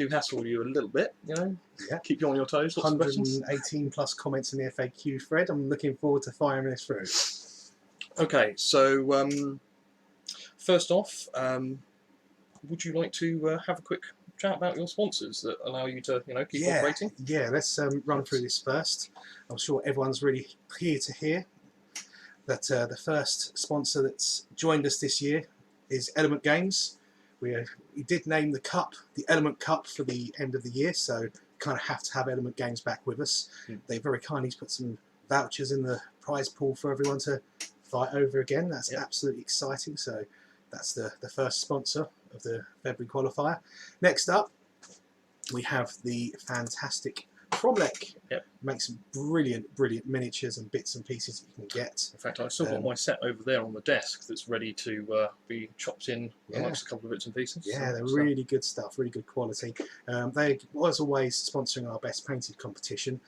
do hassle you a little bit, you know. Yeah. Keep you on your toes. Lots of questions. 118 plus comments in the FAQ thread. I'm looking forward to firing this through. Okay, so first off, would you like to have a quick chat about your sponsors that allow you to, you know, keep operating? Yeah, let's run through this first. I'm sure everyone's really here to hear that the first sponsor that's joined us this year is Element Games. We did name the cup the Element Cup for the end of the year, so kind of have to have Element Games back with us. They very kindly put some vouchers in the prize pool for everyone to fight over again. That's absolutely exciting. So that's the first sponsor of the February qualifier. Next up, we have the fantastic Cromlech. Make some brilliant miniatures and bits and pieces that you can get. In fact, I've still got my set over there on the desk that's ready to be chopped in amongst a couple of bits and pieces. Yeah, they're really good stuff, really good quality. They, as always, sponsoring our best painted competition.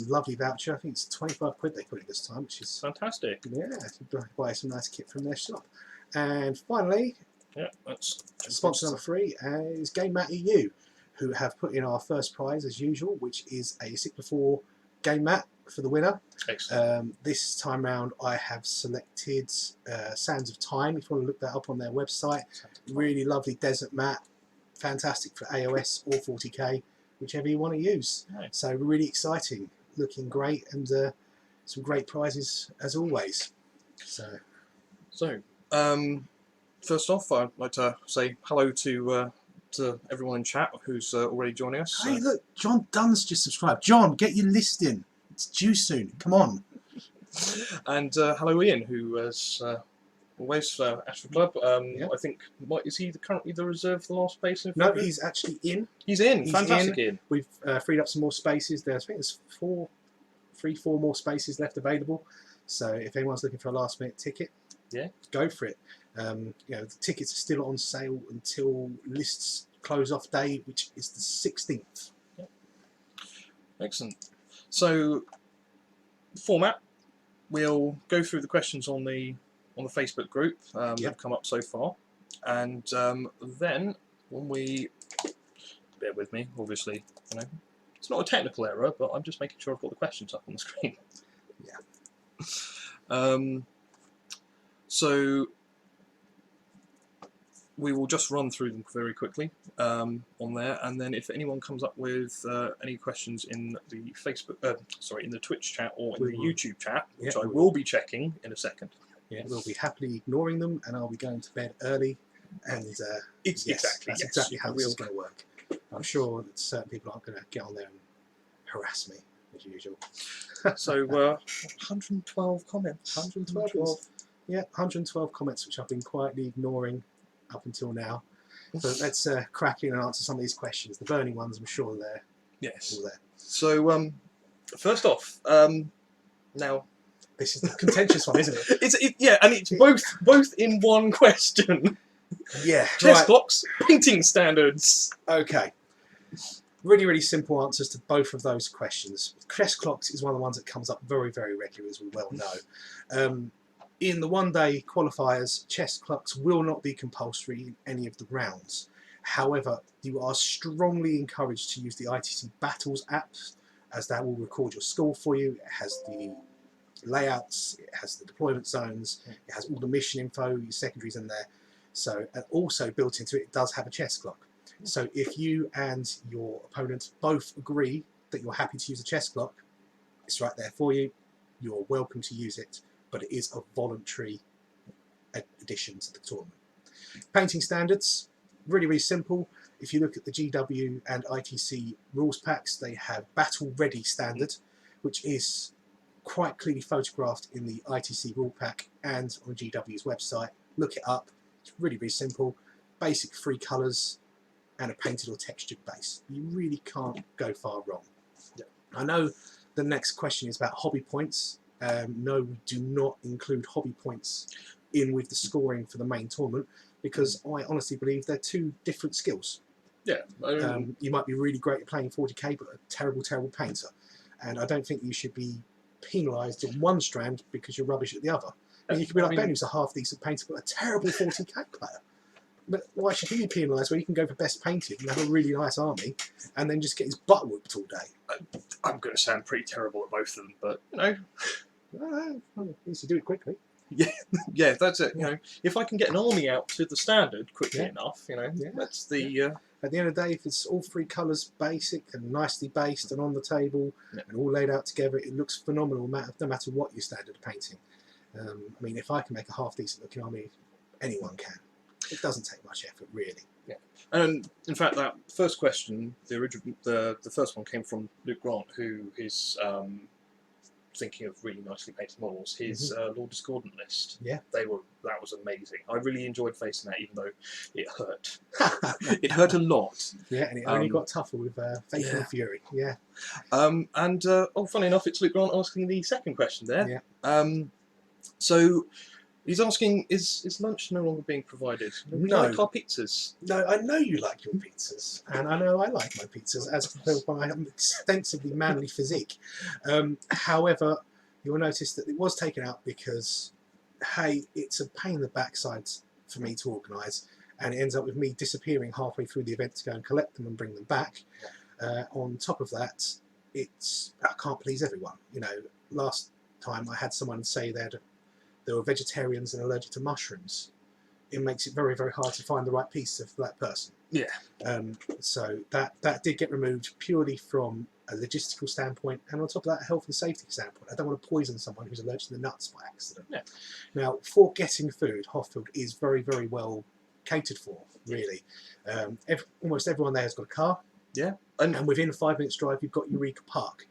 Lovely voucher. I think it's 25 quid they put it this time, which is fantastic. Yeah, you can buy some nice kit from their shop. And finally, that's sponsor number 3 is Game Mat EU, who have put in our first prize as usual, which is a 6x4 game mat for the winner. Excellent. This time round I have selected Sands of Time, if you want to look that up on their website. Really lovely desert mat, fantastic for AOS or 40k, whichever you want to use. So really exciting, looking great, and some great prizes as always. So first off, I'd like to say hello to everyone in chat who's already joining us. Hey, look, John Dunn's just subscribed. John, get your list in. It's due soon. Come on. And hello, Ian, who has always Ashford Club. I think is he currently the reserve for the last space in February? No, he's actually in. He's in. Fantastic, Ian. We've freed up some more spaces. I think there's 4 more spaces left available. So if anyone's looking for a last minute ticket, go for it. You know, the tickets are still on sale until lists close off day, which is the 16th. Excellent. So, format, we'll go through the questions on the Facebook group that have come up so far, and then when we bear with me, obviously, you know, it's not a technical error, but I'm just making sure I've got the questions up on the screen. So we will just run through them very quickly on there, and then if anyone comes up with any questions in the in the Twitch chat or in the YouTube chat, which I will be checking in a second. We'll be happily ignoring them, and I'll be going to bed early. And that's exactly how this is going to work. I'm sure that certain people aren't going to get on there and harass me as usual. So 112 comments. 112 comments, which I've been quietly ignoring up until now. But let's crack in and answer some of these questions. The burning ones, I'm sure they're all there. So first off, now this is the contentious one, isn't it? And it's both in one question. Chess clocks, painting standards. Okay. Really simple answers to both of those questions. Chess clocks is one of the ones that comes up very regularly, as we well know. In the one-day qualifiers, chess clocks will not be compulsory in any of the rounds. However, you are strongly encouraged to use the ITC Battles app, as that will record your score for you. It has the layouts, it has the deployment zones, it has all the mission info, your secondaries in there. So, and also built into it, it does have a chess clock. So if you and your opponent both agree that you're happy to use a chess clock, it's right there for you. You're welcome to use it, but it is a voluntary addition to the tournament. Painting standards, really simple. If you look at the GW and ITC rules packs, they have Battle Ready standard, which is quite clearly photographed in the ITC rule pack and on GW's website. Look it up. It's really simple. Basic 3 colours and a painted or textured base. You really can't go far wrong. I know the next question is about hobby points. No, we do not include hobby points in with the scoring for the main tournament, because I honestly believe they're 2 different skills. You might be really great at playing 40k, but a terrible painter. And I don't think you should be penalised in one strand because you're rubbish at the other. I mean, you could be like Ben, who's a half-decent painter, but a terrible 40k player. But why should he be penalised where you can go for best painted and have a really nice army and then just get his butt whooped all day? I'm going to sound pretty terrible at both of them, but you know, He needs to do it quickly. yeah, that's it. You know, if I can get an army out to the standard quickly enough, you know, that's the. At the end of the day, if it's all three colours basic and nicely based and on the table and all laid out together, it looks phenomenal no matter what your standard of painting. I mean, if I can make a half decent looking army, anyone can. It doesn't take much effort, really. Yeah, and in fact, that first question, the first one came from Luke Grant, who is thinking of really nicely painted models. His Lord Discordant list. Yeah, that was amazing. I really enjoyed facing that, even though it hurt. It hurt a lot. Yeah, and it only got tougher with Faith and Fury. Yeah. Funny enough, it's Luke Grant asking the second question there. Yeah. So he's asking, is lunch no longer being provided? No. Like our pizzas? No, I know you like your pizzas, and I know I like my pizzas, as compared by my extensively manly physique. However, you'll notice that it was taken out because, hey, it's a pain in the backside for me to organise, and it ends up with me disappearing halfway through the event to go and collect them and bring them back. On top of that, I can't please everyone. You know, last time I had someone say they were vegetarians and allergic to mushrooms. It makes it very, very hard to find the right pizza for that person. Yeah. So that did get removed purely from a logistical standpoint, and on top of that, a health and safety standpoint. I don't want to poison someone who's allergic to the nuts by accident. Yeah. Now, for getting food, Hoffield is very, very well catered for, really. Almost everyone there has got a car. Yeah. And within 5 minutes drive, you've got Eureka Park.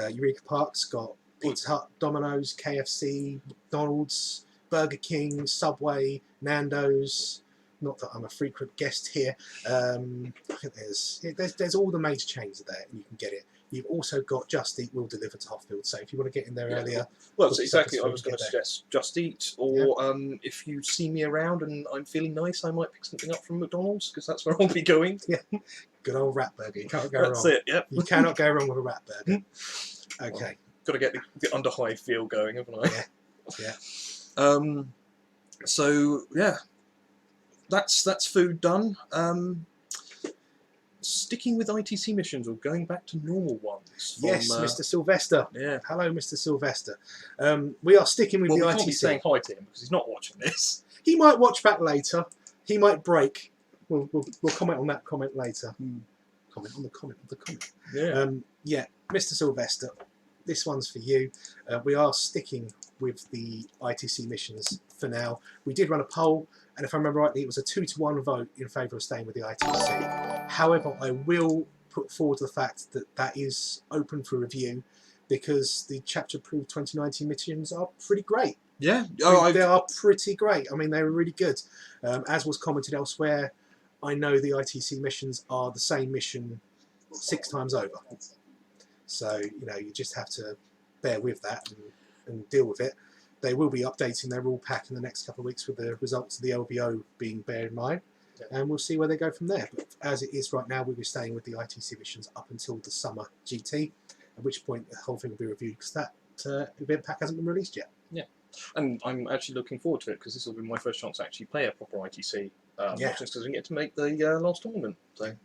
Eureka Park's got Pizza Hut, Domino's, KFC, McDonald's, Burger King, Subway, Nando's. Not that I'm a frequent guest here. I think there's all the major chains there, and you can get it. You've also got Just Eat will deliver to Hoffield, so if you want to get in there earlier. Well, that's exactly what I was going to suggest. Just Eat, or if you see me around and I'm feeling nice, I might pick something up from McDonald's, because that's where I'll be going. Yeah, good old rat burger. You can't go wrong. That's it. Yep. You cannot go wrong with a rat burger. Okay. Well, got to get the underhive feel going, haven't I? Yeah. So yeah, that's food done. Sticking with ITC missions or going back to normal ones? Yes, Mr. Sylvester. Yeah. Hello, Mr. Sylvester. We are sticking with the ITC. Can't be saying hi to him because he's not watching this. He might watch back later. He might break. We'll comment on that comment later. Comment on the comment of the comment. Yeah. Mr. Sylvester, this one's for you. We are sticking with the ITC missions for now. We did run a poll, and if I remember rightly, it was a 2-to-1 vote in favour of staying with the ITC. However, I will put forward the fact that that is open for review, because the chapter approved 2019 missions are pretty great. Yeah, they are pretty great. I mean, they were really good. As was commented elsewhere, I know the ITC missions are the same mission 6 times over. So, you know, you just have to bear with that and deal with it. They will be updating their rule pack in the next couple of weeks with the results of the LVO being bear in mind. And we'll see where they go from there. But as it is right now, we'll be staying with the ITC missions up until the summer GT, at which point the whole thing will be reviewed, because that event pack hasn't been released yet. Yeah, and I'm actually looking forward to it, because this will be my first chance to actually play a proper ITC, just because I didn't get to make the last tournament. So.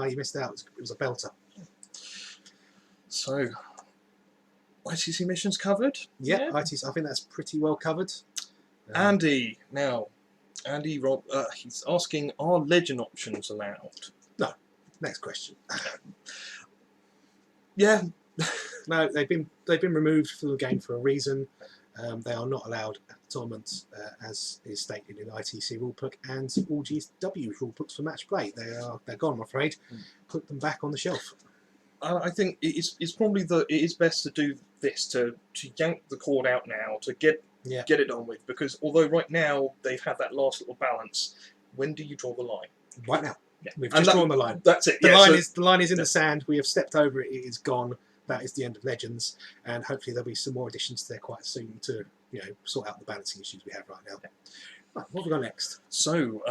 You missed out. It was a belter. So, ITC missions covered? Yeah, ITC, I think that's pretty well covered. Andy, Rob, he's asking, are legend options allowed? No. Next question. Yeah. No, they've been removed from the game for a reason. They are not allowed at the tournament, as is stated in the ITC rulebook and all GW rulebooks for match play. They're gone, I'm afraid. Put them back on the shelf. I think it is best to do this, to yank the cord out now, to get it on with, because although right now they've had that last little balance, when do you draw the line? Right now. Yeah. We've just drawn the line. That's it. The line is in the sand. We have stepped over it. It is gone. That is the end of Legends, and hopefully there'll be some more additions to there quite soon to sort out the balancing issues we have right now. Right, what have we got next? So,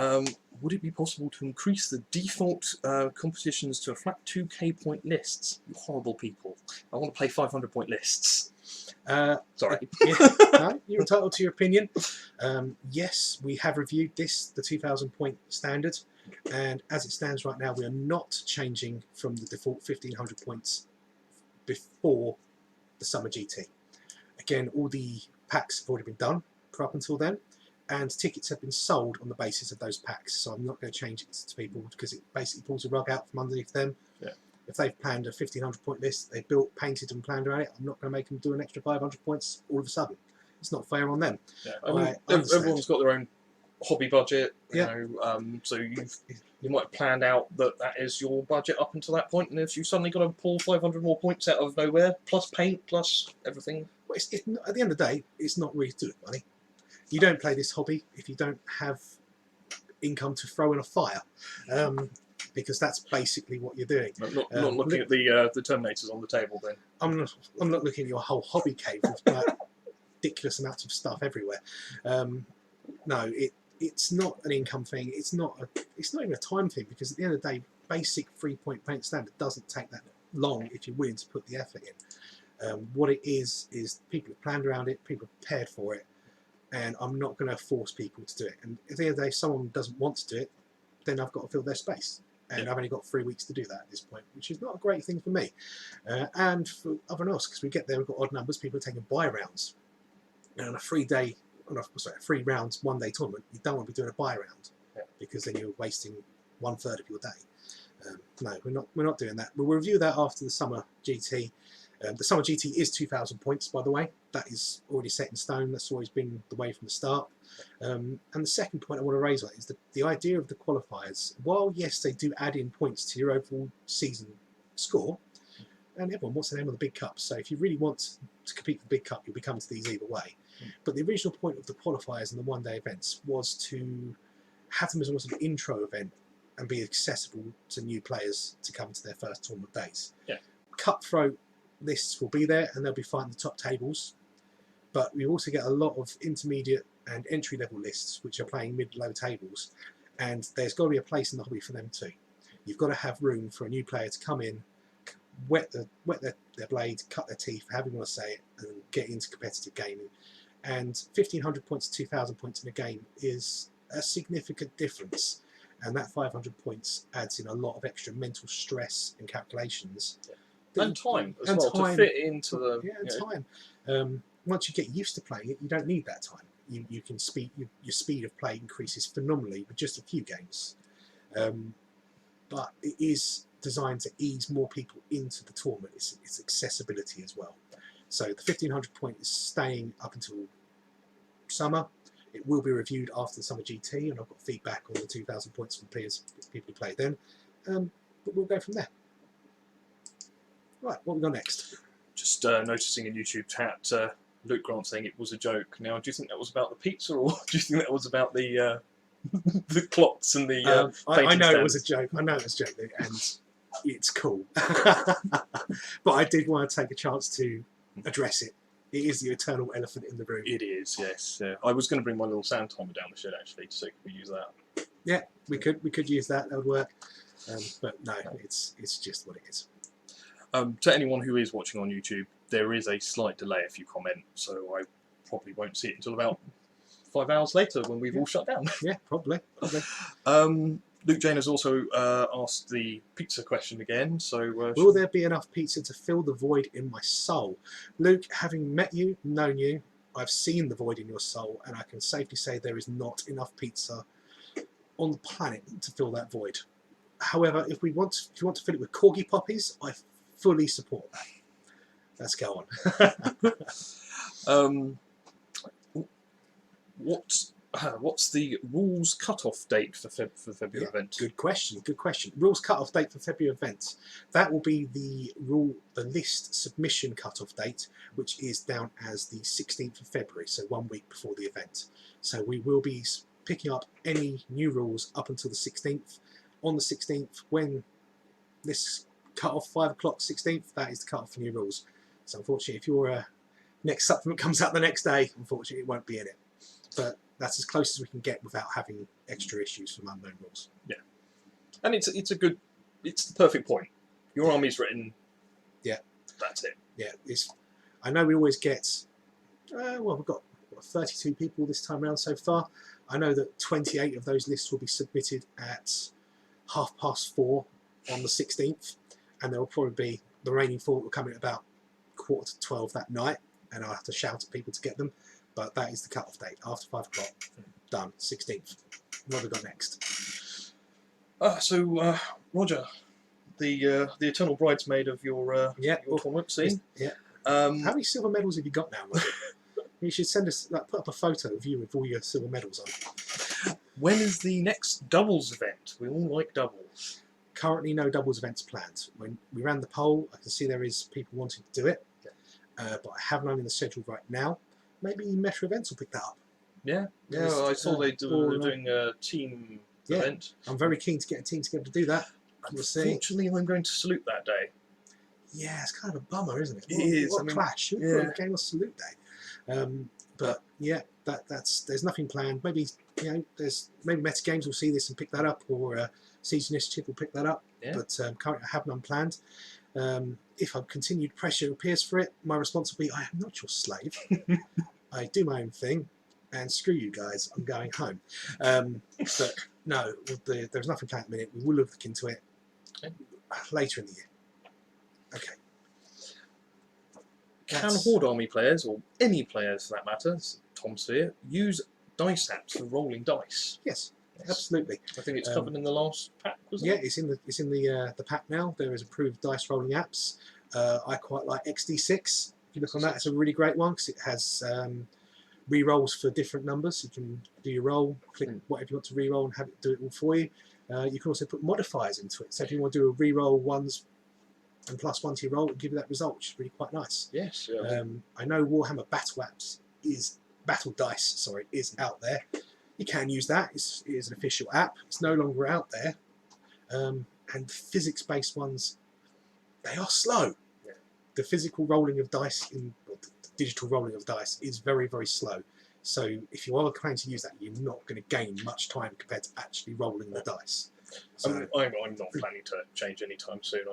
would it be possible to increase the default competitions to a flat 2k point lists? You horrible people. I want to play 500 point lists. Sorry. No, you're entitled to your opinion. Yes, we have reviewed the 2,000 point standard, and as it stands right now, we are not changing from the default 1,500 points before the Summer GT. Again, all the packs have already been done for up until then, and tickets have been sold on the basis of those packs, so I'm not going to change it to people because it basically pulls the rug out from underneath them. Yeah. If they've planned a 1,500 point list, they built, painted and planned around it, I'm not going to make them do an extra 500 points all of a sudden. It's not fair on them. Yeah. I mean, everyone's got their own hobby budget, you know, so you might have planned out that is your budget up until that point, and if you suddenly got to pull 500 more points out of nowhere, plus paint, plus everything. Well, at the end of the day, it's not really to do with money. You don't play this hobby if you don't have income to throw in a fire, because that's basically what you're doing. Not looking at the Terminators on the table then. I'm not looking at your whole hobby cave with like ridiculous amounts of stuff everywhere. No, it's not an income thing. It's not even a time thing, because at the end of the day, basic 3-point paint standard doesn't take that long if you're willing to put the effort in. What it is people have planned around it, people have prepared for it, and I'm not going to force people to do it. And at the end of the day, if someone doesn't want to do it, then I've got to fill their space. And I've only got 3 weeks to do that at this point, which is not a great thing for me. And for everyone else, because we get there, we've got odd numbers, people are taking buy rounds. And on a 3 rounds, 1 day tournament, you don't want to be doing a buy round, because then you're wasting 1/3 of your day. No, we're not doing that. We'll review that after the Summer GT. The Summer GT is 2,000 points, by the way. That is already set in stone. That's always been the way from the start. And the second point I want to raise on is the idea of the qualifiers. While, yes, they do add in points to your overall season score, and everyone wants the name of the big cup. So if you really want to compete for the big cup, you'll be coming to these either way. But the original point of the qualifiers and the one-day events was to have them as almost an intro event and be accessible to new players to come to their first tournament days. Yeah. Cutthroat lists will be there, and they'll be fighting the top tables, but we also get a lot of intermediate and entry-level lists which are playing mid-low tables, and there's got to be a place in the hobby for them too. You've got to have room for a new player to come in, wet their blade, cut their teeth, however you want to say it, and get into competitive gaming. And 1,500 points to 2,000 points in a game is a significant difference, and that 500 points adds in a lot of extra mental stress and calculations. And time as well, to fit into the... Yeah, and time. Once you get used to playing it, you don't need that time. You can your speed of play increases phenomenally with just a few games. But it is designed to ease more people into the tournament. It's accessibility as well. So the 1,500 point is staying up until summer. It will be reviewed after the Summer GT, and I've got feedback on the 2,000 points from people who play then. But we'll go from there. Right, what we got next? Just noticing in YouTube chat, Luke Grant saying it was a joke. Now, do you think that was about the pizza, or do you think that was about the the clocks and the I know it was a joke. I know it was a joke, and it's cool. But I did want to take a chance to address it. It is the eternal elephant in the room. It is, yes. I was going to bring my little sound timer down the shed actually, so could we use that? Yeah, we could use that. That would work. But no, it's just what it is. To anyone who is watching on YouTube, there is a slight delay if you comment, so I probably won't see it until about 5 hours later when we've all shut down. Yeah, probably. Luke Jane has also asked the pizza question again. So, will there be enough pizza to fill the void in my soul? Luke, having met you, known you, I've seen the void in your soul, and I can safely say there is not enough pizza on the planet to fill that void. However, if you want to fill it with corgi poppies, I fully support that. Let's go on. What's the rules cut-off date for February event? Good question. Good question. Rules cut-off date for February event. That will be the list submission cut-off date, which is down as the 16th of February, so 1 week before the event. So we will be picking up any new rules up until the 16th. On the 16th, when this cut-off 5 o'clock 16th, that is the cut-off for new rules. So unfortunately, if your next supplement comes out the next day, unfortunately it won't be in it. But that's as close as we can get without having extra issues from unknown rules. Yeah, and it's the perfect point. Your army's written. Yeah, that's it. Yeah, I know we always get, well, we've got 32 people this time around so far. I know that 28 of those lists will be submitted at 4:30 on the 16th, and there will probably be the remaining 4 will come in about 11:45 that night, and I'll have to shout at people to get them. But that is the cut-off date, after 5 o'clock. Done, 16th. What have we got next? Roger, the eternal bridesmaid of your tournament scene. Yeah. How many silver medals have you got now, Roger? You should send us, put up a photo of you with all your silver medals on. When is the next doubles event? We all like doubles. Currently, no doubles events planned. When we ran the poll, I can see there is people wanting to do it, but I have none in the schedule right now. Maybe Meta Events will pick that up. Yeah, I saw they were doing a team event. I'm very keen to get a team together to do that. We'll see. Unfortunately, I'm going to Salute that day. Yeah, it's kind of a bummer, isn't it? It is. What a clash. Yeah. Game of Salute Day. But yeah, there's nothing planned. Maybe maybe Meta Games will see this and pick that up, or Siege Initiative will pick that up. Yeah. But currently, I have none planned. If continued pressure appears for it, my response will be, I am not your slave. I do my own thing, and screw you guys, I'm going home. But no, there's nothing planned at the minute. We will look into it later in the year. Okay. Can Horde Army players, or any players for that matter, Tom Sphere, use dice apps for rolling dice? Yes. Absolutely. I think it's covered in the last pack, wasn't it? Yeah, it's in the pack now. There is approved dice rolling apps. I quite like XD6. If you look on that, it's a really great one because it has re-rolls for different numbers. You can do your roll, click whatever you want to re-roll, and have it do it all for you. You can also put modifiers into it. So if you want to do a re-roll ones and +1 to your roll, it'll give you that result, which is really quite nice. Yes. Yeah. I know Warhammer Battle Dice is out there. You can use that. It is an official app. It's no longer out there. And physics-based ones, they are slow. Yeah. The physical rolling of dice, the digital rolling of dice, is very, very slow. So if you are planning to use that, you're not going to gain much time compared to actually rolling the dice. So, I'm not planning to change anytime soon.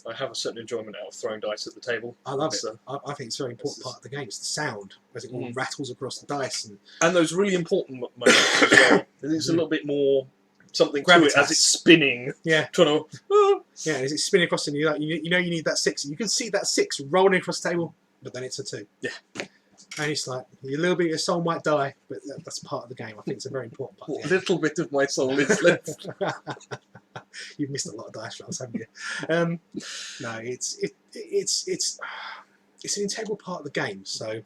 I have a certain enjoyment out of throwing dice at the table. I love it. I think it's a very important part of the game. It's the sound, as it all rattles across the dice. And those really important moments as well. There's a little bit more something to it as it's spinning. Yeah. Trying to... Yeah, as it's spinning across, and you know you need that 6. You can see that 6 rolling across the table, but then it's a 2. Yeah. And it's like, a little bit of your soul might die, but that's part of the game. I think it's a very important part of the game. A little bit of my soul is left. You've missed a lot of dice rolls, haven't you? No, it's an integral part of the game. So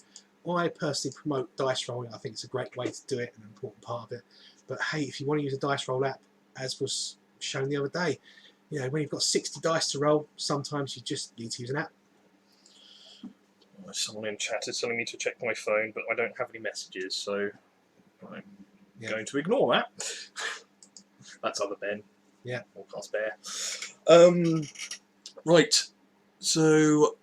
I personally promote dice rolling. I think it's a great way to do it, an important part of it. But hey, if you want to use a dice roll app, as was shown the other day, when you've got 60 dice to roll, sometimes you just need to use an app. Someone in chat is telling me to check my phone, but I don't have any messages, so I'm going to ignore that. That's other Ben. Yeah. Warcast Bear. Right. So,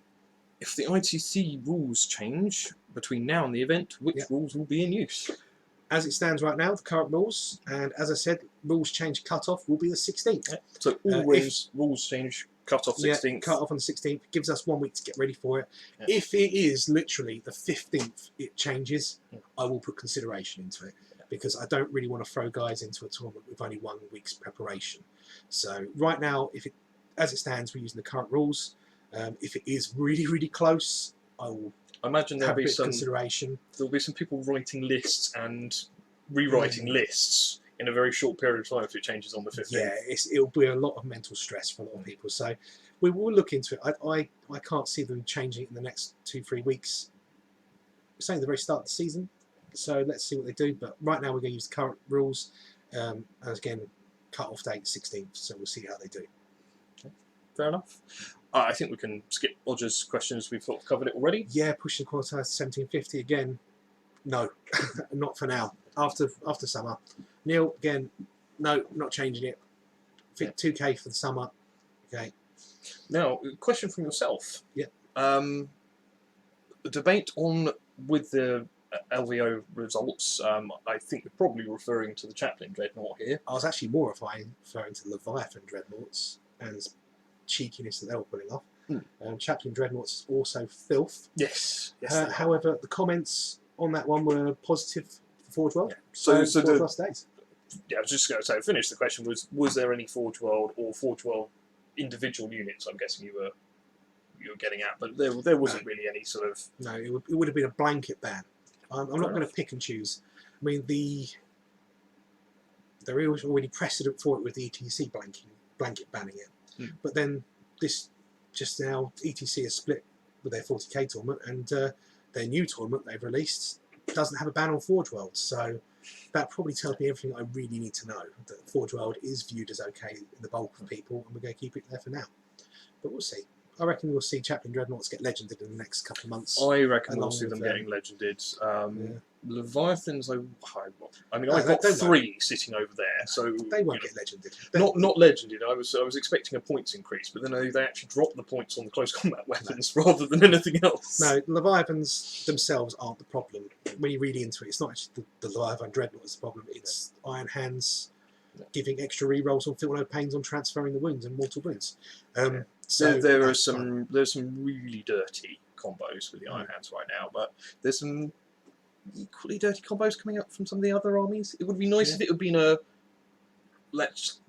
if the ITC rules change between now and the event, which rules will be in use? As it stands right now, the current rules, and as I said, rules change cut-off will be the 16th. Yeah. So all rules change cut-off 16th. Yeah, cut-off on the 16th. Gives us 1 week to get ready for it. Yeah. If it is literally the 15th it changes, I will put consideration into it, because I don't really want to throw guys into a tournament with only 1 week's preparation. So right now, as it stands, we're using the current rules. If it is really, really close, I will imagine there'll be some consideration. There'll be some people writing lists and rewriting lists in a very short period of time if it changes on the 15th. Yeah, it'll be a lot of mental stress for a lot of people. So we will look into it. I can't see them changing it in the next 2-3 weeks. We're saying the very start of the season, so let's see what they do. But right now we're going to use the current rules. And again, cut-off date 16th, so we'll see how they do. Okay. Fair enough. I think we can skip Roger's questions. We've sort of covered it already. Yeah, pushing the qualifiers to 1750 again. No, not for now. After summer. Neil, again, no, not changing it. 2K for the summer. Okay. Now, question from yourself. Yeah. The debate with the LVO results, I think you're probably referring to the Chaplain Dreadnought here. I was actually more referring to Leviathan Dreadnoughts and cheekiness that they were pulling off. Chaplain Dreadnoughts is also filth. Yes. Yes. However, the comments on that one were positive for Forge World. Yeah. So Forge World days. Yeah, I was just going to say, finish the question was there any Forge World or Forge World individual units? I'm guessing you were getting at, but there wasn't really any sort of. No, it would have been a blanket ban. I'm not going to pick and choose. I mean, there is already precedent for it with the ETC blanket banning it, but then this just now ETC has split with their 40k tournament, and their new tournament they've released doesn't have a ban on Forge World, so that probably tells me everything I really need to know. That Forge World is viewed as okay in the bulk of people, and we're going to keep it there for now. But we'll see. I reckon we'll see Chaplain Dreadnoughts get legended in the next couple of months. I reckon we'll see them getting legended. Leviathans, I've got 3 sitting over there, so they won't get legended. Not legended. I was expecting a points increase, but then they actually dropped the points on the close combat weapons rather than anything else. No, Leviathans themselves aren't the problem. When you read into it, it's not actually the Leviathan Dreadnought that's the problem. It's Iron Hands giving extra rerolls on Feel No Pains on transferring the wounds and mortal wounds. So there's some really dirty combos with the Iron Hands right now, but there's some equally dirty combos coming up from some of the other armies. It would be nice if it had been let's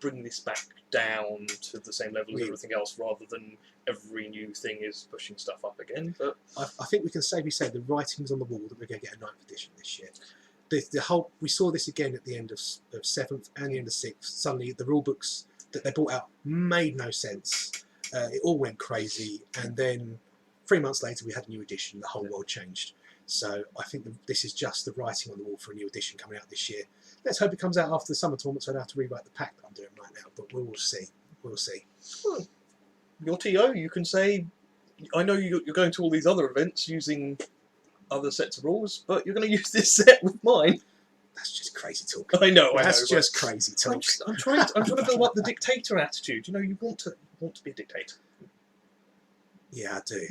bring this back down to the same level as everything else, rather than every new thing is pushing stuff up again. But I think we can safely say the writing's on the wall that we're going to get a 9th edition this year. We saw this again at the end of 7th and the end of 6th. Suddenly the rule books that they brought out made no sense. It all went crazy, and then 3 months later we had a new edition. The whole world changed. So I think this is just the writing on the wall for a new edition coming out this year. Let's hope it comes out after the summer tournament, so I don't have to rewrite the pack that I'm doing right now. But we will see. We'll see. Well, your TO, you can say, I know you're going to all these other events using other sets of rules, but you're going to use this set with mine. That's just crazy talk. I know. That's just crazy talk. I'm trying to build up the dictator attitude. You know, you want to be a dictator. Yeah, I do.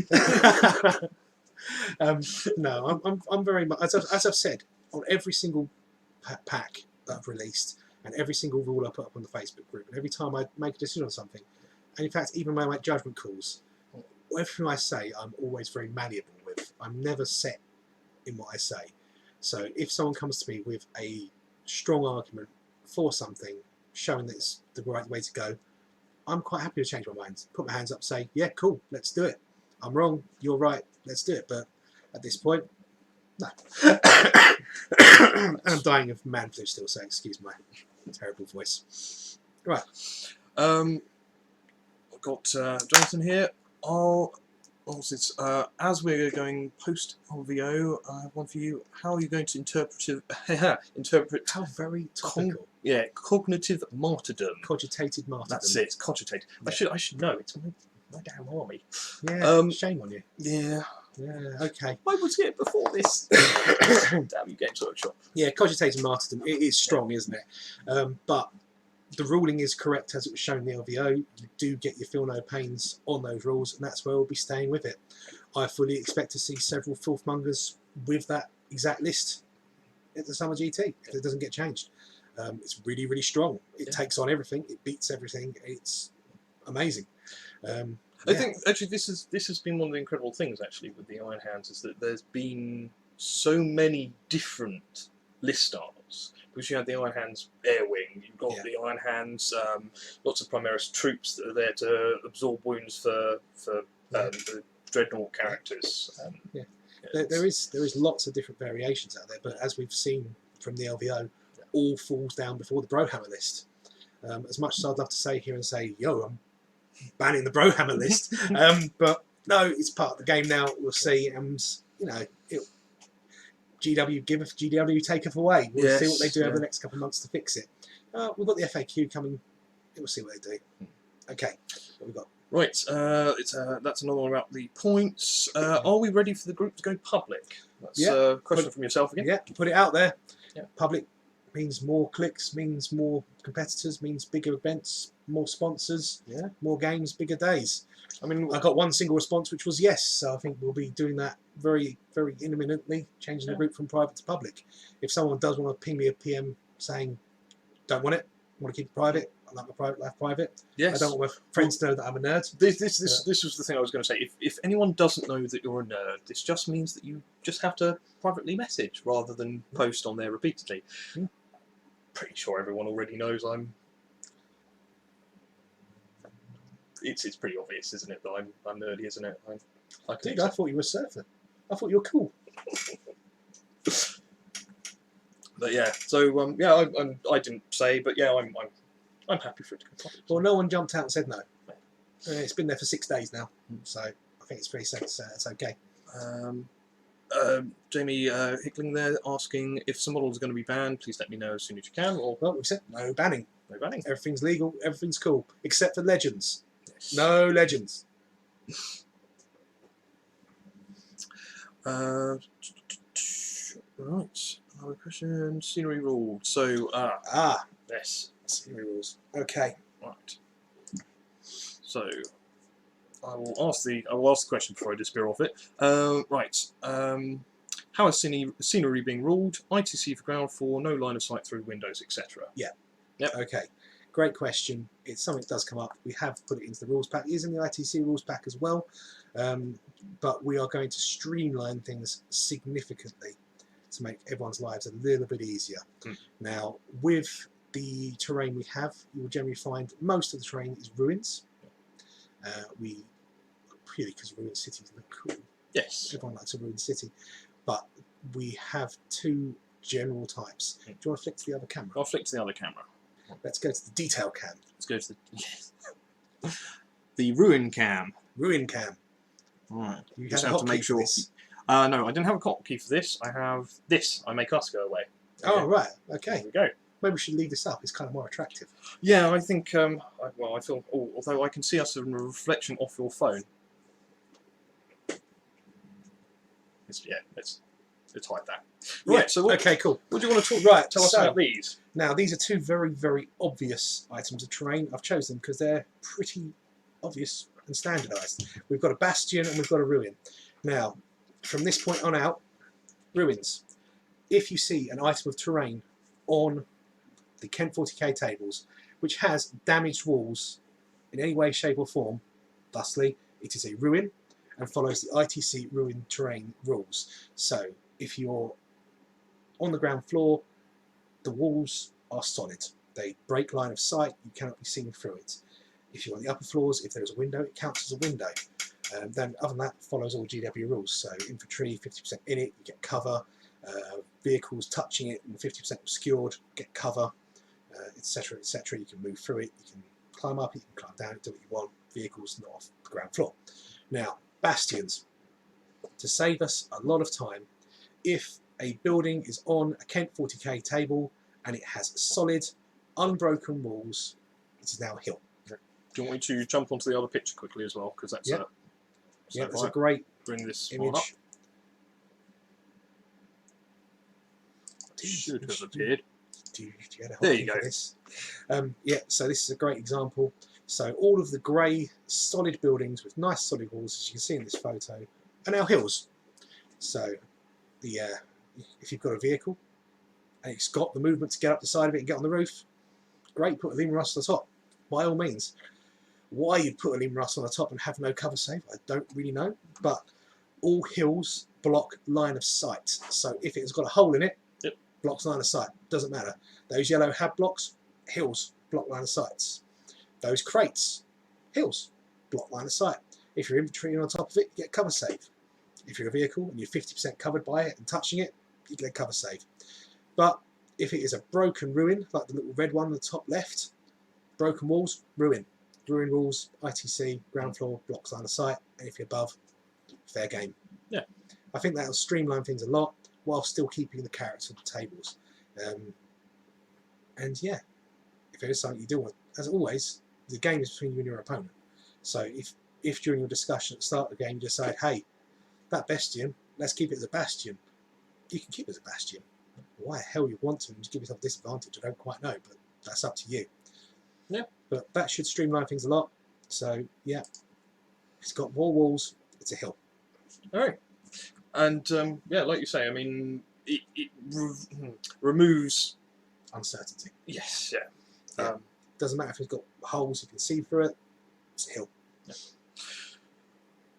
No, I'm very much, as I've said, on every single pack that I've released, and every single rule I put up on the Facebook group, and every time I make a decision on something, and in fact even when I make judgment calls, everything I say I'm always very malleable with. I'm never set in what I say. So if someone comes to me with a strong argument for something, showing that it's the right way to go, I'm quite happy to change my mind. Put my hands up, say, yeah, cool, let's do it. I'm wrong, you're right, let's do it. But at this point, no. And I'm dying of man flu still, so excuse my terrible voice. Right. I've got Jonathan here. As we're going post LVO, I have one for you. How are you going to interpret How very topical. Cognitive martyrdom. Cogitated martyrdom. That's it. It's cogitated. Yeah. I should know. It's my damn army. Yeah. Shame on you. Yeah. Yeah. Okay. I was here before this. Damn you, Games Workshop. Yeah, cogitated martyrdom. It is strong, isn't it? But the ruling is correct as it was shown in the LVO. You do get your Feel No Pains on those rules, and that's where we'll be staying with it. I fully expect to see several filthmongers with that exact list at the Summer GT if it doesn't get changed. It's really, really strong. It takes on everything. It beats everything. It's amazing. I think actually this has been one of the incredible things actually with the Iron Hands, is that there's been so many different list styles. Because you have the Iron Hands Air Wing, you've got the Iron Hands, lots of Primaris troops that are there to absorb wounds for the Dreadnought characters. There is lots of different variations out there, but as we've seen from the LVO, all falls down before the Brohammer list. As much as I'd love to say here and say, yo, I'm banning the Brohammer list, but no, it's part of the game now. We'll see, and you know, GW giveth, GW taketh away. We'll see what they do over the next couple of months to fix it. We've got the FAQ coming. We'll see what they do. Okay, what we got? Right, that's another one about the points. Are we ready for the group to go public? That's a question from yourself again. Yeah, put it out there. Yeah. Public means more clicks, means more competitors, means bigger events, more sponsors, more games, bigger days. I mean, I got one single response, which was yes. So I think we'll be doing that very, very imminently, changing the group from private to public. If someone does want to ping me a PM saying, don't want it, want to keep it private, like my private life private. Yes. I don't want my friends to know that I'm a nerd. This was the thing I was going to say. If anyone doesn't know that you're a nerd, this just means that you just have to privately message rather than post on there repeatedly. Mm. Pretty sure everyone already knows I'm. It's pretty obvious, isn't it, that I'm nerdy, isn't it? I can Dude, I thought you were a surfer. I thought you were cool. But yeah, so yeah, I didn't say, but yeah, I'm happy for it to go public. Well, no one jumped out and said no. It's been there for 6 days now, so I think it's pretty safe to say it's okay. Jamie Hickling there asking if some models are going to be banned. Please let me know as soon as you can. Or Well, we've said no banning. no banning. Everything's legal. Everything's cool, except for legends. Yes. No legends. Right. Another question. Scenery rule. So yes. Scenery rules. Okay. Right. So I will ask the question before I disappear off it. Right. How is scenery being ruled? ITC for ground floor, no line of sight through windows, etc. Yeah. Yep. Okay. Great question. It's something that does come up. We have put it into the rules pack. It is in the ITC rules pack as well. But we are going to streamline things significantly to make everyone's lives a little bit easier. Now, with the terrain we have, you will generally find most of the terrain is ruins. Purely because ruined cities look cool. Yes. Everyone likes a ruined city. But we have two general types. Do you want to flick to the other camera? I'll flick to the other camera. Let's go to the detail cam. Let's go to the ruin cam. Ruin cam. Right. You Just had a have to hotkey make for sure. this. No, I didn't have a hotkey for this. I have this. I make us go away. Oh, right. There Okay. we go. Maybe we should leave this up. It's kind of more attractive. Yeah, I think. I feel. Although I can see us in a reflection off your phone. Let's hide that. Right. Yeah. So what? Okay, cool. What do you want to talk? Right. Tell us so, about these. now, these are two very, very obvious items of terrain. I've chosen them because they're pretty obvious and standardised. We've got a bastion and we've got a ruin. Now, from this point on out, ruins. If you see an item of terrain on the Kent 40k tables which has damaged walls in any way, shape or form, thusly, it is a ruin and follows the ITC ruin terrain rules. So, if you're on the ground floor, the walls are solid. They break line of sight, you cannot be seen through it. If you're on the upper floors, if there's a window, it counts as a window. Then other than that, follows all GW rules. So infantry, 50% in it, you get cover. Vehicles touching it and 50% obscured, get cover, etc, etc. You can move through it, you can climb up, you can climb down, do what you want. Vehicles not off the ground floor. Now, bastions. To save us a lot of time, if a building is on a Kent 40k table and it has solid, unbroken walls, it is now a hill. Do you want me to jump onto the other picture quickly as well? Because that's That's a great bring this one up. image. Should have appeared. There you go. This? So this is a great example. So all of the grey solid buildings with nice solid walls, as you can see in this photo, are now hills. So if you've got a vehicle and it's got the movement to get up the side of it and get on the roof, great, put a limb rust on the top, by all means. Why you'd put a limb rust on the top and have no cover save, I don't really know, but all hills block line of sight. So if it's got a hole in it, blocks line of sight, doesn't matter. Those yellow hab blocks, hills, block line of sights. Those crates, hills, block line of sight. If you're infantry on top of it, you get cover save. If you're a vehicle and you're 50% covered by it and touching it, you get cover save. But if it is a broken ruin, like the little red one on the top left, broken walls, ruin. Ruin rules, ITC, ground floor, blocks line of sight, and if you're above, fair game. Yeah. I think that'll streamline things a lot while still keeping the character of the tables. And yeah, if it is something you do want, as always, the game is between you and your opponent. So if during your discussion at the start of the game you decide, hey, that bastion, let's keep it as a bastion, you can keep it as a bastion. Why the hell you want to and just give yourself a disadvantage, I don't quite know, but that's up to you. Yeah. But that should streamline things a lot. So yeah, it's got more walls, it's a hill. Alright. And yeah, like you say, I mean, it removes uncertainty. Yes, yeah. Doesn't matter if it's got holes, you can see through it. It's a hill. Yeah.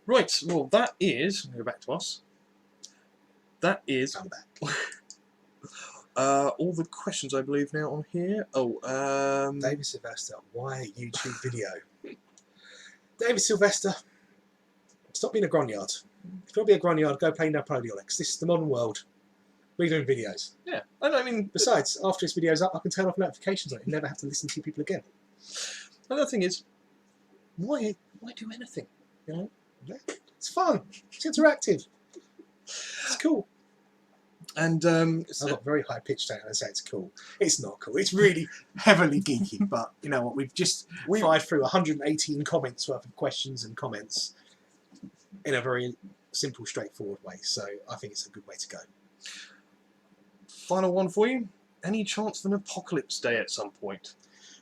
Right, well that is, go back to us. That is I'm back. all the questions I believe now on here. Oh, David Sylvester, why a YouTube video? David Sylvester, stop being a gronyard. If you want to be a gronyard, go play Napoleon X. This is the modern world. We're doing videos. yeah, I mean, Besides, after this video's up, I can turn off notifications on it and never have to listen to people again. another thing is, why do anything? You know, Yeah, it's fun. It's interactive. It's cool. and I got very high pitched down and say it's cool. It's not cool. It's really heavily geeky. But you know what? We've just fired through 118 comments worth of questions and comments in a very simple, straightforward way. So I think it's a good way to go. final one for you. Any chance of an apocalypse day at some point?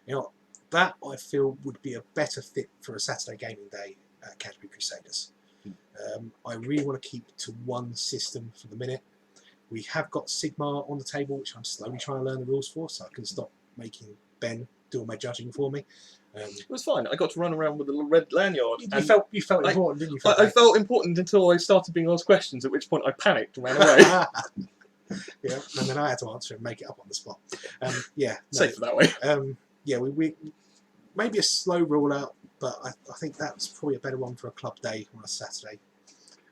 You know, that I feel would be a better fit for a Saturday gaming day at Canterbury Crusaders. I really want to keep to one system for the minute. We have got Sigma on the table, which I'm slowly trying to learn the rules for, so I can stop making Ben do all my judging for me. It was fine. I got to run around with a little red lanyard. You felt important, didn't you? I felt important until I started being asked questions, at which point I panicked and ran away. Yeah, and then I had to answer and make it up on the spot. Yeah, no, Safer that way. yeah, we maybe a slow rollout, but I think that's probably a better one for a club day on a Saturday.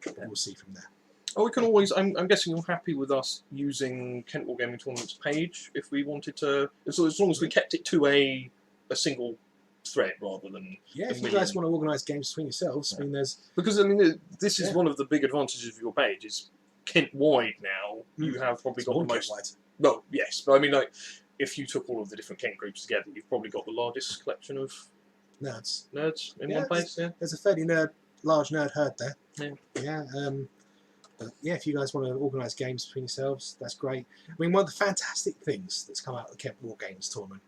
Yeah. We'll see from there. Oh, we can always. I'm guessing you're happy with us using Kent Wargaming Tournaments page if we wanted to, as long as we kept it to a single thread rather than. Yeah, if you guys want to organise games between yourselves, Yeah. I mean, there's Because I mean, this is Yeah. one of the big advantages of your page is Kent wide now. You have probably it's got more the most. wide. Well, yes, but I mean, like, if you took all of the different Kent groups together, you've probably got the largest collection of Nerds. nerds in Yeah, one place. Yeah. There's a fairly large nerd herd there. Yeah. Yeah. But yeah, if you guys want to organise games between yourselves, that's great. I mean, one of the fantastic things that's come out of the Kent Wargames tournament,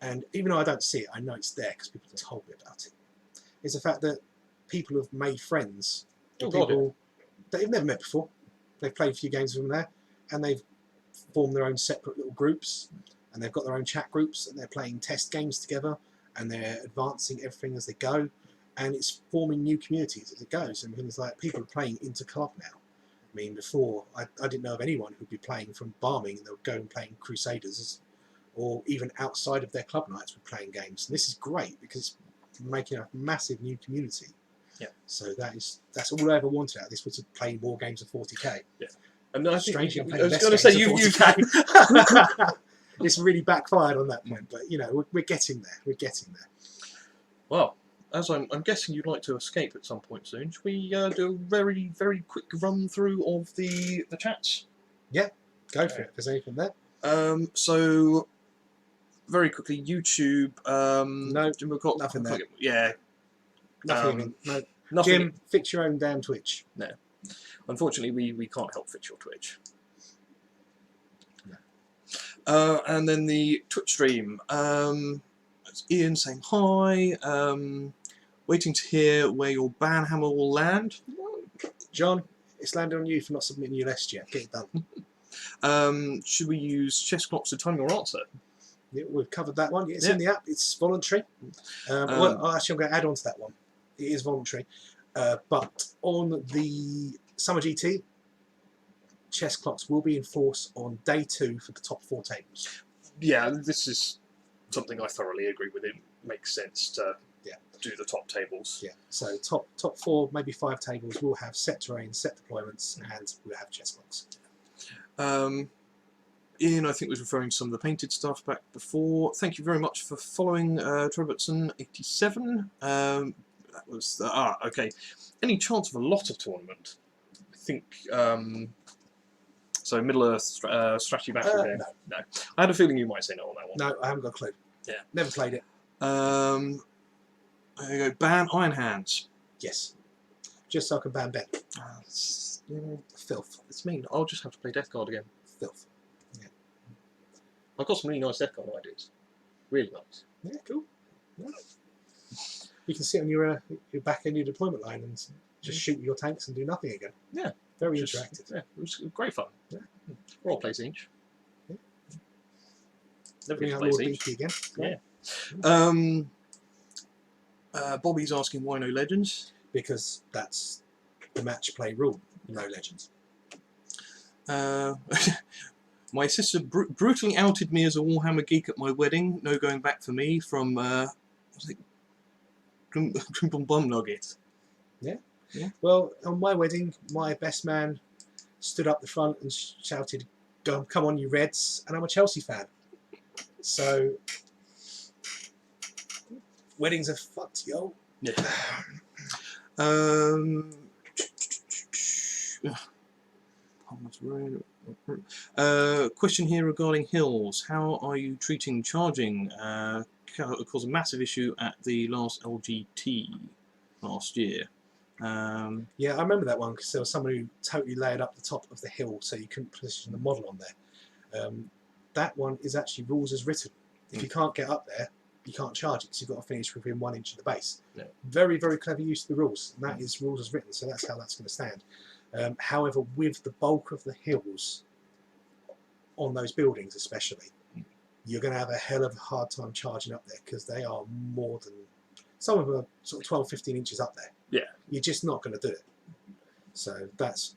and even though I don't see it, I know it's there because people have told me about it, is the fact that people have made friends with people that they've never met before. They've played a few games with them there, and they've formed their own separate little groups, and they've got their own chat groups, and they're playing test games together, and they're advancing everything as they go, and it's forming new communities as it goes. And things like people are playing inter-club now. I mean, before, I didn't know of anyone who'd be playing from Barming and they would go and playing Crusaders, or even outside of their club nights with playing games. And this is great because it's making a massive new community. Yeah. So that's all I ever wanted out of this, was to play more games of 40k. Yeah. And I think Strangely, I'm I playing was less going to games say of you've 40k. It's really backfired on that point, but you know, we're getting there. We're getting there. Well, as I'm guessing you'd like to escape at some point soon, should we do a very, very quick run through of the chats? Go for it. If there's anything there. So, very quickly, YouTube. No, Jim, we've got, nothing there. Yeah. Nothing. No. Nothing. Jim, fix your own damn Twitch. Unfortunately, we can't help fix your Twitch. No. And then the Twitch stream. It's Ian saying hi. Waiting to hear where your banhammer will land. John, it's landed on you for not submitting your list yet. Get it done. Should we use chess clocks to time your answer? Yeah, we've covered that one. It's in the app. It's voluntary. Well, actually, I'm going to add on to that one. It is voluntary. But on the Summer GT, chess clocks will be in force on day 2 for the top 4 tables. Yeah, this is something I thoroughly agree with. It makes sense to do the top tables. Yeah. So top 4, maybe 5 tables will have set terrain, set deployments, and we'll have chess clocks. Ian, I think, was referring to some of the painted stuff back before. Thank you very much for following Trebertson87. That was okay. Any chance of a lot of tournament? I think so. Middle Earth strategy battle game. No. I had a feeling you might say no on that one. No, I haven't got a clue. Yeah. Never played it. There you go. Ban Iron Hands. Yes. Just so I can ban Ben. Filth. It's mean. I'll just have to play Death Guard again. Filth. Yeah. I've got some really nice Death Guard ideas. Really nice. Yeah, cool. Yeah. You can sit on your back end of your deployment line and just shoot your tanks and do nothing again. Yeah. Very interactive. Yeah, it was great fun. Yeah. Or I'll play Siege. Yeah. Never Bring get to out play Lord Siege. Beaky again. Yeah. Bobby's asking why no legends. Because that's the match play rule. No legends. My sister brutally outed me as a Warhammer geek at my wedding. No going back for me. From was it Crimple Bum Nugget? Yeah. Yeah. Well, on my wedding, my best man stood up the front and shouted, "Come on, you Reds!" And I'm a Chelsea fan. So weddings are fucked, yo. Yeah. Question here regarding hills. How are you treating charging? It caused a massive issue at the last LGT last year. Yeah, I remember that one because there was someone who totally layered up the top of the hill so you couldn't position the model on there. That one is actually rules as written. If you can't get up there, you can't charge it because you've got to finish within 1 inch of the base. Yeah. Very, very clever use of the rules. And that is rules as written, so that's how that's going to stand. However, with the bulk of the hills on those buildings especially, you're going to have a hell of a hard time charging up there because they are more than, some of them are sort of 12, 15 inches up there. Yeah. You're just not going to do it. So it's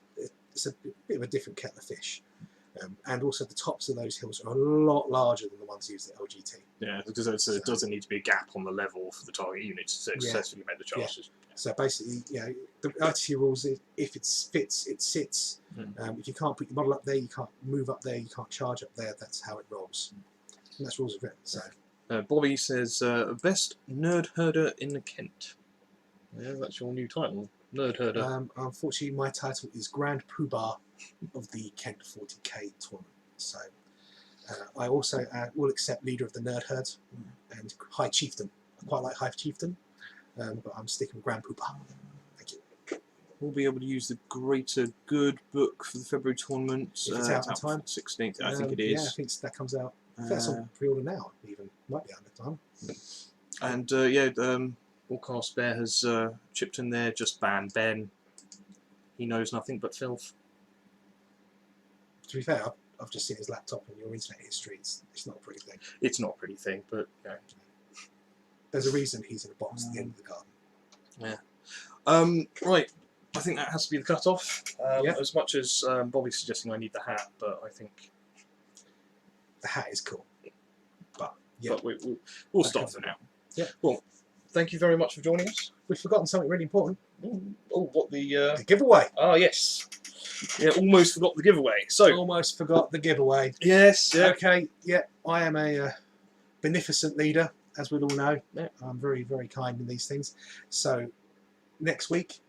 a bit of a different kettle of fish. And also the tops of those hills are a lot larger than the ones used at LGT. Yeah, because it doesn't need to be a gap on the level for the target unit to successfully make the charges. Yeah. So basically, you know, the RTC rules, if it fits, it sits. If you can't put your model up there, you can't move up there, you can't charge up there, that's how it rolls. And that's rules of written. So. Bobby says, best nerd herder in the Kent. Yeah, that's your new title, nerd herder. Unfortunately, my title is Grand Poobah of the Kent 40k tournament. So I also will accept leader of the nerd herd and High Chieftain. I quite like High Chieftain, but I'm sticking with Grand Poobah. Thank you. We'll be able to use the Greater Good book for the February tournament. If it's out in time. 16th, I think it is. Yeah, I think that comes out. I think that's on pre-order now, even. Might be out of time. And Warcast Bear has chipped in there, just ban Ben. He knows nothing but filth. To be fair, I've just seen his laptop and your internet history. It's not a pretty thing. It's not a pretty thing, but yeah. There's a reason he's in a box at the end of the garden. Yeah. Right. I think that has to be the cut-off. Yeah. As much as Bobby's suggesting I need the hat, but I think the hat is cool. But yeah, but we'll stop for now. Yeah. Well, thank you very much for joining us. We've forgotten something really important. Oh, what the giveaway. Ah, yes. Yeah, almost forgot the giveaway. So almost forgot the giveaway. Yes. Yeah. Okay. Yeah, I am a beneficent leader, as we'll all know. Yeah. I'm very, very kind in these things. So next week,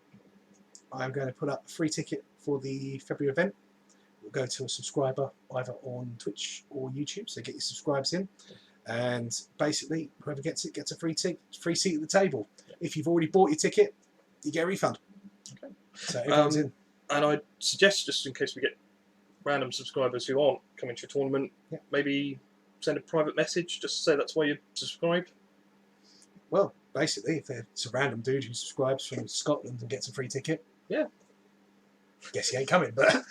I'm going to put up a free ticket for the February event. We'll go to a subscriber either on Twitch or YouTube. So get your subscribers in, and basically whoever gets it gets a free seat at the table. If you've already bought your ticket, you get a refund. Okay. So everyone's in. And I'd suggest, just in case we get random subscribers who aren't coming to your tournament, maybe send a private message just to say that's why you subscribe. Well, basically, if it's a random dude who subscribes from Scotland and gets a free ticket, yeah, I guess he ain't coming, but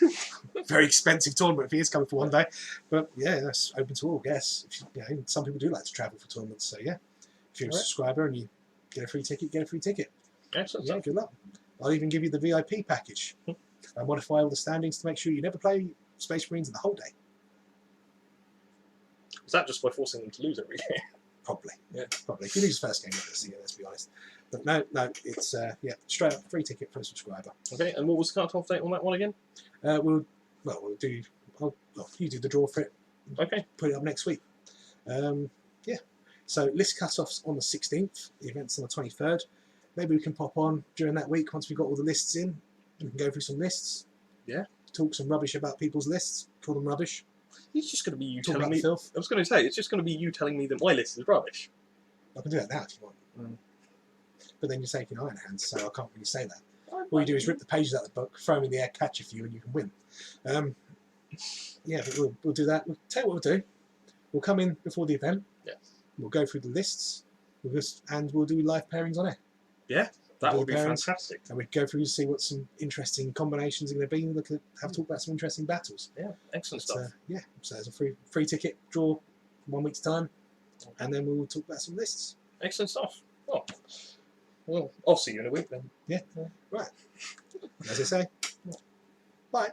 very expensive tournament if he is coming for one day. But yeah, that's open to all, I guess. You know, some people do like to travel for tournaments, so yeah. If you're a subscriber and you get a free ticket, get a free ticket. Excellent. Yeah, good luck. I'll even give you the VIP package. I modify all the standings to make sure you never play Space Marines the whole day. Is that just by forcing them to lose every game? Probably. Yeah. Probably. If you lose first game, let's be honest. But no, it's straight up free ticket for a subscriber. Okay, and what was the cut-off date on that one again? We'll do. You do the draw for it. Okay. Put it up next week. Yeah. So list cut-offs on the 16th. The event's on the 23rd. Maybe we can pop on during that week once we've got all the lists in. We can go through some lists. Yeah. Talk some rubbish about people's lists. Call them rubbish. It's just going to be you Talk telling about me. filth. I was going to say, it's just going to be you telling me that my list is rubbish. I can do that now if you want. But then you're taking Iron Hands, so I can't really say that. All you do is rip the pages out of the book, throw them in the air, catch a few, and you can win. Yeah, but we'll do that. We'll tell you what we'll do. We'll come in before the event. Yeah. We'll go through the lists, and we'll do live pairings on it. Yeah, that would be fantastic. And we go through to see what some interesting combinations are going to be, and have talk about some interesting battles. Yeah, excellent stuff. Yeah, so there's a free ticket draw in 1 week's time. and then we will talk about some lists. Excellent stuff. Well, I'll see you in a week then. Right. As I say, bye.